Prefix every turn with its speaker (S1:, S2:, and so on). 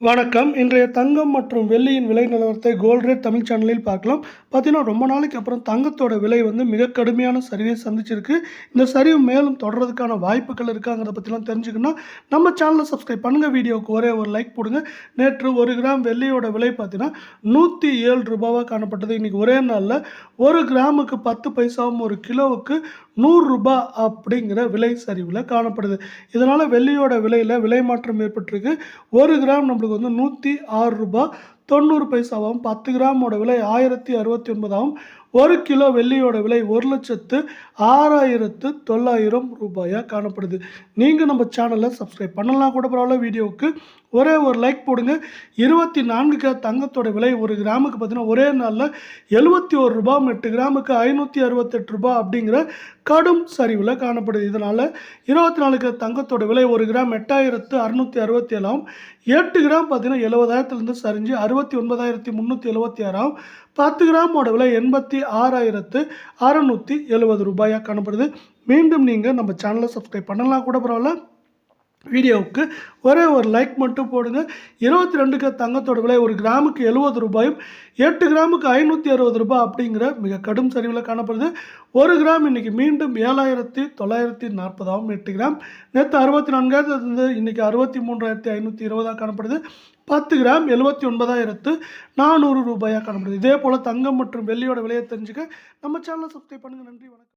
S1: வணக்கம். இன்றைய தங்கம் மற்றும் வெள்ளியின் விலை நிலவரத்தை கோல்ட் ரேட் தமிழ் சேனலில் பார்க்கலாம். பார்த்தீங்கன்னா, ரொம்ப நாளைக்கு அப்புறம் தங்கத்தோட விலை மிக கடுமையான சரிவை சந்திச்சிருக்கு. இந்த சரிவு மேலும் தொடர்றதுக்கான வாய்ப்புகள் இருக்காங்கிறத பற்றிலாம் தெரிஞ்சுக்கணும்னா, நம்ம சேனலை சப்ஸ்கிரைப் பண்ணுங்க. வீடியோவுக்கு ஒரே ஒரு லைக் போடுங்க. நேற்று 1 கிராம் வெள்ளியோட விலை பார்த்தீங்கன்னா, ரூ. 107 காணப்பட்டது. இன்றைக்கி ஒரே நாளில் 1 கிராமுக்கு 10 பைசாவும் 1 கிலோவுக்கு ரூ. 100 அப்படிங்கிற விலை சரிவில் காணப்படுது. இதனால் வெள்ளியோட விலையில் விலை மாற்றம் ஏற்பட்டிருக்கு. 1 கிராம் நம்மளுக்கு ரூ. 106.90 10 கிராமோட விலை 1069 1 கிலோ வெள்ளியோட விலை 1,06,900 காணப்படுது. நீங்கள் நம்ம சேனலை சப்ஸ்கிரைப் பண்ணலாம் கூட பரவாயில்ல. வீடியோவுக்கு ஒரே ஒரு லைக் போடுங்க. 24 கேரட் தங்கத்தோட விலை 1 கிராமுக்கு பார்த்தீங்கன்னா ஒரே நாளில் ரூ. 71 8 கிராமுக்கு ரூ. 568 அப்படிங்கிற கடும் சரிவில் காணப்படுது. இதனால் 24 கேரட் தங்கத்தோட விலை 1 கிராம் 8667 8 கிராம் பார்த்தீங்கன்னா 70,000லேருந்து சரிஞ்சு 69,376 10 கிராமோட விலை 86,670 காணப்படுது. மீண்டும் நீங்கள் நம்ம சேனலை சப்ஸ்கிரைப் பண்ணலாம் கூட பரவாயில்ல. வீடியோவுக்கு ஒரே ஒரு லைக் மட்டும் போடுங்க. 22 கேரட் தங்கத்தோட விலை 1 கிராமுக்கு ரூ. 70 8 கிராமுக்கு ரூ. 560 அப்படிங்கிற மிக கடும் சரிவில் காணப்படுது. 1 கிராம் இன்றைக்கி மீண்டும் 7,940 8 கிராம் நேற்று 64,000 இருந்து இன்றைக்கி 63,520 காணப்படுது. 10 கிராம் 79,400 காணப்படுது. இதே போல் தங்கம் மற்றும் வெள்ளியோட விலையை தெரிஞ்சுக்க நம்ம சேனலை சப்ஸ்கிரைப் பண்ணுங்கள். நன்றி, வணக்கம்.